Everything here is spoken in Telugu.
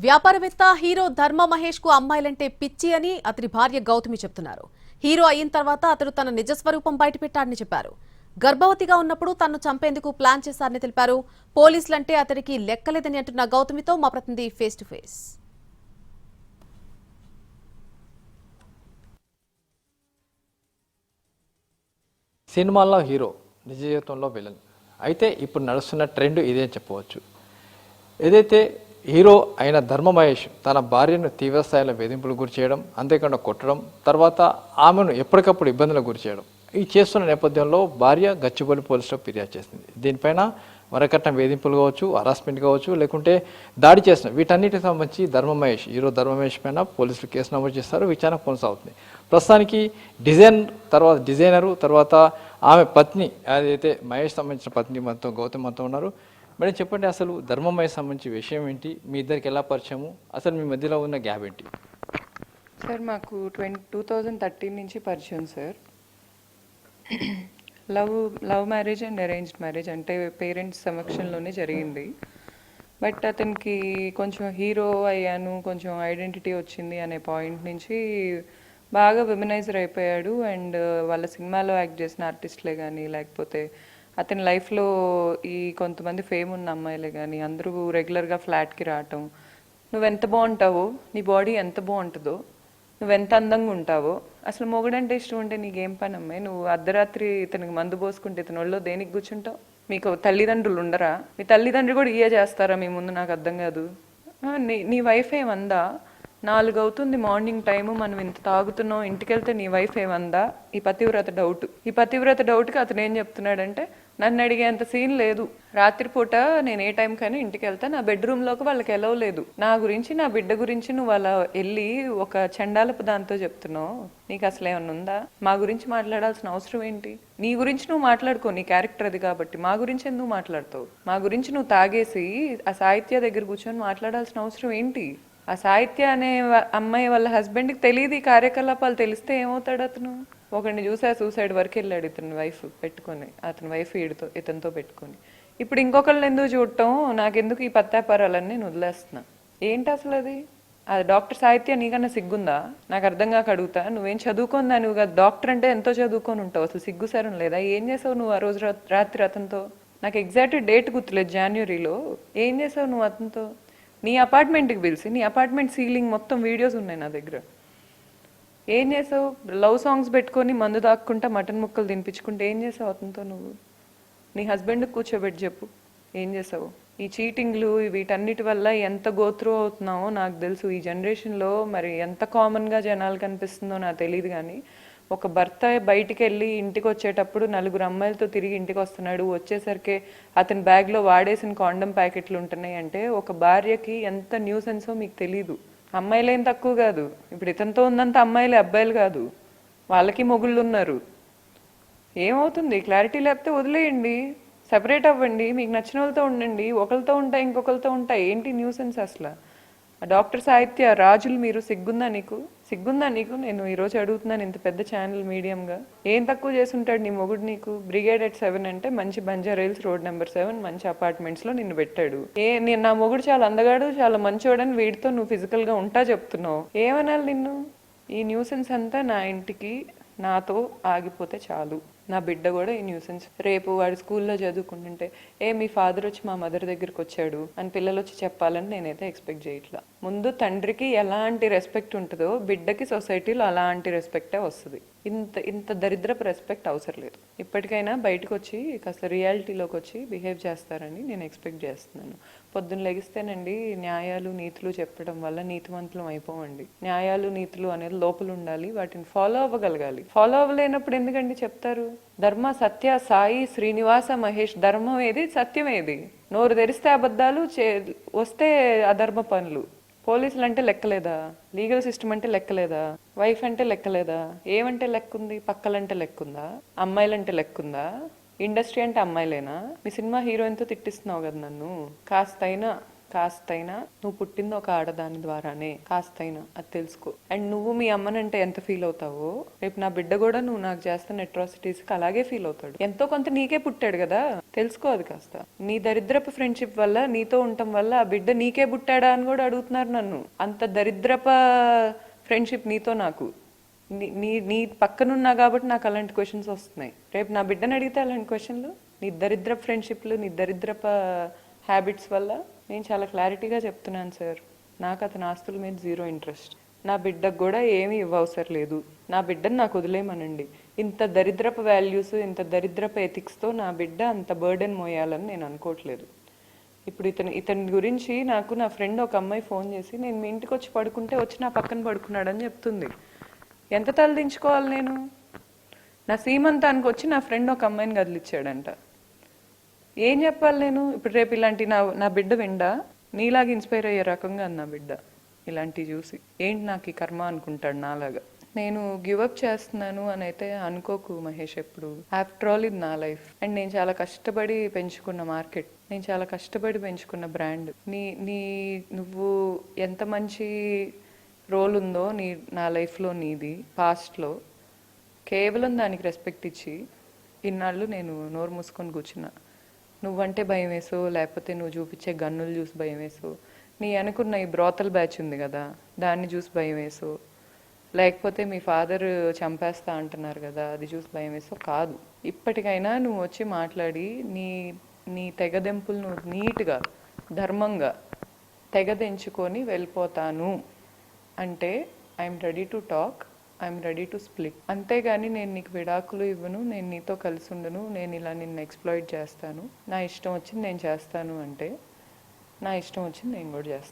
వ్యాపారవేత్త హీరో ధర్మ మహేష్ కు అమ్మాయిలంటే పిచ్చి అని అతని భార్య గౌతమి చెప్తున్నారు. హీరో అయిన తర్వాత అతడు తన నిజ స్వరూపం బయటపెట్టాడని చెప్పారు. గర్భవతిగా ఉన్నప్పుడు తన్ను చంపేందుకు ప్లాన్ చేశారని తెలిపారు. పోలీసులంటే అతడికి లెక్కలేదని అంటున్న గౌతమితో మా ప్రతినిధి ఫేస్ టు ఫేస్. సినిమాల్లో హీరో, నిజ జీవితంలో విలన్. అయితే ఇప్పుడు నడుస్తున్న ట్రెండ్ ఇదే చెప్పవచ్చు. ఏదైతే హీరో అయిన ధర్మ మహేష్ తన భార్యను తీవ్రస్థాయిలో వేధింపులకు గురి చేయడం, అంతేకాకుండా కొట్టడం, తర్వాత ఆమెను ఎప్పటికప్పుడు ఇబ్బందులకు గురి చేయడం ఈ చేస్తున్న నేపథ్యంలో భార్య గచ్చిబౌలి పోలీసులో ఫిర్యాదు చేసింది. దీనిపైన వరకట్నం వేధింపులు కావచ్చు, హరాస్మెంట్ కావచ్చు, లేకుంటే దాడి చేసిన వీటన్నిటికి సంబంధించి హీరో ధర్మ మహేష్ పైన పోలీసులు కేసు నమోదు చేస్తారు. విచారణ కొనసాగుతుంది. ప్రస్తుతానికి డిజైనరు తర్వాత ఆమె పత్ని, అదైతే మహేష్ సంబంధించిన పత్ని మనతో గౌతమ్ మనతో ఉన్నారు. మేడం చెప్పండి, అసలు ధర్మ మహేష్ సంబంధించి విషయం ఏంటి, మీ ఇద్దరికి ఎలా పరిచయము, అసలు మీ మధ్యలో ఉన్న గ్యాప్ ఏంటి? సార్ మాకు 2013 నుంచి పరిచయం sir. Love marriage and arranged marriage, అంటే పేరెంట్స్ సమక్షంలోనే జరిగింది. బట్ అతనికి కొంచెం హీరో అయ్యాను, కొంచెం ఐడెంటిటీ వచ్చింది అనే పాయింట్ నుంచి బాగా విమెనైజర్ అయిపోయాడు. అండ్ వాళ్ళ సినిమాలో యాక్ట్ చేసిన ఆర్టిస్టులే కానీ, లేకపోతే అతని లైఫ్లో ఈ కొంతమంది ఫేమ్ ఉన్న అమ్మాయిలే కానీ అందరూ రెగ్యులర్గా ఫ్లాట్కి రావటం, నువ్వెంత బాగుంటావో, నీ బాడీ ఎంత బాగుంటుందో, నువ్వెంత అందంగా ఉంటావో, అసలు మొగుడంటే ఇష్టం ఉంటే నీకేం పని అమ్మాయి, నువ్వు అర్ధరాత్రి ఇతనికి మందు పోసుకుంటే ఇతని ఒళ్ళో దేనికి కూర్చుంటావు, మీకు తల్లిదండ్రులు ఉండరా, మీ తల్లిదండ్రులు కూడా ఇయే చేస్తారా మీ ముందు, నాకు అర్థం కాదు. నీ వైఫ్ ఏమందా, 4 అవుతుంది మార్నింగ్ టైము, మనం ఇంత తాగుతున్నావు, ఇంటికి వెళ్తే నీ వైఫ్ ఏమందా, ఈ పతివ్రత డౌట్కి అతను ఏం చెప్తున్నాడంటే, నన్ను అడిగేంత సీన్ లేదు, రాత్రిపూట నేను ఏ టైంకైనా ఇంటికి వెళ్తా, నా బెడ్రూమ్లోకి వాళ్ళకి ఎలవ్ లేదు, నా గురించి నా బిడ్డ గురించి నువ్వు అలా వెళ్ళి ఒక చండాలపు దాంతో చెప్తున్నావు, నీకు అసలు ఏమన్నా ఉందా, మా గురించి మాట్లాడాల్సిన అవసరం ఏంటి, నీ గురించి నువ్వు మాట్లాడుకో, నీ క్యారెక్టర్ అది కాబట్టి, మా గురించి ఎందుకు మాట్లాడుతావు, మా గురించి నువ్వు తాగేసి ఆ సాహిత్య దగ్గర కూర్చొని మాట్లాడాల్సిన అవసరం ఏంటి, ఆ సాహిత్య అనే అమ్మాయి వాళ్ళ హస్బెండ్కి తెలియదు ఈ కార్యకలాపాలు, తెలిస్తే ఏమవుతాడు అతను, ఒకరిని చూసా సూసైడ్ వరకు వెళ్ళాడు ఇతని వైఫ్ పెట్టుకొని, అతని వైఫ్ ఇతనితో పెట్టుకొని, ఇప్పుడు ఇంకొకళ్ళని ఎందుకు చూడటం, నాకెందుకు ఈ పత్తాపారాలన్నీ నేను వదిలేస్తున్నా, ఏంటి అసలు అది డాక్టర్ సాహిత్య నీకన్నా సిగ్గుందా, నాకు అర్థం కాక అడుగుతా, నువ్వేం చదువుకుందా, నువ్వు కదా డాక్టర్ అంటే ఎంతో చదువుకొని ఉంటావు, అసలు సిగ్గు సరం లేదా, ఏం చేసావు నువ్వు ఆ రోజు రాత్రి అతనితో, నాకు ఎగ్జాక్ట్ డేట్ గుర్తులేదు, జనవరిలో ఏం చేసావు నువ్వు అతనితో, నీ అపార్ట్మెంట్కి పిలిచి, నీ అపార్ట్మెంట్ సీలింగ్ మొత్తం వీడియోస్ ఉన్నాయి నా దగ్గర, ఏం చేసావు, లవ్ సాంగ్స్ పెట్టుకొని మందు దాక్కుంటా మటన్ ముక్కలు తినిపించుకుంటే ఏం చేసావు అతనితో, నువ్వు నీ హస్బెండ్కి కూర్చోబెట్టి చెప్పు ఏం చేసావు, ఈ చీటింగ్లు వీటన్నిటి వల్ల ఎంత గోత్రూ అవుతున్నావో నాకు తెలుసు, ఈ జనరేషన్లో మరి ఎంత కామన్గా జనాలు కనిపిస్తుందో నాకు తెలియదు, కానీ ఒక భర్త బయటికి వెళ్ళి ఇంటికి వచ్చేటప్పుడు 4 అమ్మాయిలతో తిరిగి ఇంటికి వస్తున్నాడు, వచ్చేసరికి అతని బ్యాగ్లో వాడేసిన కాండమ్ ప్యాకెట్లు ఉంటున్నాయి అంటే ఒక భార్యకి ఎంత న్యూసెన్సో మీకు తెలీదు. అమ్మాయిలేం తక్కువ కాదు, ఇప్పుడు ఇతనితో ఉన్నంత అమ్మాయిలే, అబ్బాయిలు కాదు, వాళ్ళకి మొగుళ్ళు ఉన్నారు. ఏమవుతుంది, క్లారిటీ లేకపోతే వదిలేయండి, సెపరేట్ అవ్వండి, మీకు నచ్చిన వాళ్ళతో ఉండండి, ఒకరితో ఉంటాయి ఇంకొకరితో ఉంటాయి, ఏంటి న్యూసెన్స్ అసలు. డాక్టర్ సాహిత్య రాజులు మీరు, సిగ్గుందా నీకు, నేను ఈరోజు అడుగుతున్నాను ఇంత పెద్ద ఛానల్ మీడియంగా, ఏం తక్కువ చేసి ఉంటాడు నీ మొగుడు నీకు, బ్రిగేడ్ at 7 అంటే మంచి బంజారాహిల్స్ రోడ్ నెంబర్ 7 మంచి అపార్ట్మెంట్స్లో నిన్ను పెట్టాడు, నేను నా మొగుడు చాలా అందగాడు చాలా మంచోడని వీడితో నువ్వు ఫిజికల్గా ఉంటా చెప్తున్నావు, ఏమనాలి నిన్ను, ఈ న్యూసెన్స్ అంతా నా ఇంటికి నాతో ఆగిపోతే చాలు, నా బిడ్డ కూడా ఈ న్యూసెన్స్, రేపు వాడు స్కూల్లో చదువుకుంటుంటే మీ ఫాదర్ వచ్చి మా మదర్ దగ్గరికి వచ్చాడు అని పిల్లలు వచ్చి చెప్పాలని నేనైతే ఎక్స్పెక్ట్ చేయట్లా. ముందు తండ్రికి ఎలాంటి రెస్పెక్ట్ ఉంటుందో బిడ్డకి సొసైటీలో అలాంటి రెస్పెక్టే వస్తుంది. ఇంత దరిద్రపు రెస్పెక్ట్ అవసరం లేదు. ఇప్పటికైనా బయటకు వచ్చి కాస్త రియాలిటీలోకి వచ్చి బిహేవ్ చేస్తారని నేను ఎక్స్పెక్ట్ చేస్తున్నాను. పొద్దున్న లెగిస్తేనండి న్యాయాలు నీతులు చెప్పడం వల్ల నీతివంతులం అయిపోవండి. న్యాయాలు నీతులు అనేది లోపల ఉండాలి, వాటిని ఫాలో అవ్వగలగాలి. ఫాలో అవ్వలేనప్పుడు ఎందుకండి చెప్తారు. ధర్మ సత్య సాయి శ్రీనివాస మహేష్, ధర్మం ఏది సత్యం ఏది, నోరు తెరిస్తే అబద్ధాలు, వస్తే అధర్మ పనులు. పోలీసులు అంటే లెక్కలేదా, లీగల్ సిస్టమ్ అంటే లెక్కలేదా, వైఫ్ అంటే లెక్కలేదా, ఏమంటే లెక్కుంది, పక్కలంటే లెక్కుందా, అమ్మాయిలంటే లెక్కుందా, ఇండస్ట్రీ అంటే అమ్మాయిలేనా, మీ సినిమా హీరోయిన్తో తిట్టిస్తున్నావు కదా నన్ను, కాస్తైనా కాస్తైనా నువ్వు పుట్టింది ఒక ఆడదాని ద్వారానే, కాస్తైనా అది తెలుసుకో. అండ్ నువ్వు మీ అమ్మనంటే ఎంత ఫీల్ అవుతావో, రేపు నా బిడ్డ కూడా నువ్వు నాకు చేస్తున్న అట్రాసిటీస్కి అలాగే ఫీల్ అవుతాడు. ఎంతో కొంత నీకే పుట్టాడు కదా, తెలుసుకో అది కాస్త. నీ దరిద్రపు ఫ్రెండ్షిప్ వల్ల, నీతో ఉండటం వల్ల ఆ బిడ్డ నీకే పుట్టాడా అని కూడా అడుగుతున్నారు నన్ను. అంత దరిద్రప ఫ్రెండ్షిప్ నీతో నాకు. నీ పక్కనున్నా కాబట్టి నాకు అలాంటి క్వశ్చన్స్ వస్తున్నాయి. రేపు నా బిడ్డను అడిగితే అలాంటి క్వశ్చన్లు, నీ దరిద్ర ఫ్రెండ్షిప్లు, నీ దరిద్రప హ్యాబిట్స్ వల్ల. నేను చాలా క్లారిటీగా చెప్తున్నాను సార్, నాకు అతని ఆస్తుల మీద జీరో ఇంట్రెస్ట్. నా బిడ్డకు కూడా ఏమీ ఇవ్వవసరం లేదు. నా బిడ్డను నాకు వదిలేయమనండి. ఇంత దరిద్రపు వాల్యూస్, ఇంత దరిద్రపు ఎథిక్స్తో నా బిడ్డ అంత బర్డెన్ మోయాలని నేను అనుకోవట్లేదు. ఇప్పుడు ఇతని గురించి నాకు నా ఫ్రెండ్ ఒక అమ్మాయి ఫోన్ చేసి, నేను మీ ఇంటికి వచ్చి పడుకుంటే వచ్చి నా పక్కన పడుకున్నాడని చెప్తుంది. ఎంత తలదించుకోవాలి నేను? నా సీమంతానికి వచ్చి నా ఫ్రెండ్ ఒక అమ్మాయిని కదిలిచ్చాడంట. ఏం చెప్పాలి నేను? ఇప్పుడు రేపు ఇలాంటి నా బిడ్డ విండా నీలాగా ఇన్స్పైర్ అయ్యే రకంగా నా బిడ్డ ఇలాంటివి చూసి ఏంటి నాకు ఈ కర్మ అనుకుంటాడు నాలాగా. నేను గివప్ చేస్తున్నాను అని అయితే అనుకోకు మహేష్ ఎప్పుడు. ఆఫ్టర్ ఆల్ ఇది నా లైఫ్ అండ్ నేను చాలా కష్టపడి పెంచుకున్న మార్కెట్, నేను చాలా కష్టపడి పెంచుకున్న బ్రాండ్. నువ్వు ఎంత మంచి రోల్ ఉందో నా లైఫ్లో నీది పాస్ట్లో, కేవలం దానికి రెస్పెక్ట్ ఇచ్చి ఇన్నాళ్ళు నేను నోరు మూసుకొని కూర్చున్నా. నువ్వంటే భయం వేసో, లేకపోతే నువ్వు చూపించే గన్నులు చూసి భయం వేసో, నీ అనుకున్న ఈ బ్రోతల్ బ్యాచ్ ఉంది కదా దాన్ని చూసి భయం వేసో, లేకపోతే మీ ఫాదర్ చంపేస్తా అంటున్నారు కదా అది చూసి భయం వేసో కాదు. ఇప్పటికైనా నువ్వు వచ్చి మాట్లాడి నీ తెగదెంపులు నువ్వు నీట్గా ధర్మంగా తెగదెంచుకొని వెళ్ళిపోతాను అంటే I'm ready to talk, I'm ready to split. అంతేగాని నేను నీకు విడాకులు ఇవ్వను, నేను నీతో కలిసి ఉండను, నేను ఇలా నిన్ను ఎక్స్ప్లాయిట్ చేస్తాను, నా ఇష్టం వచ్చింది నేను చేస్తాను అంటే నా ఇష్టం వచ్చింది నేను కూడా చేస్తాను.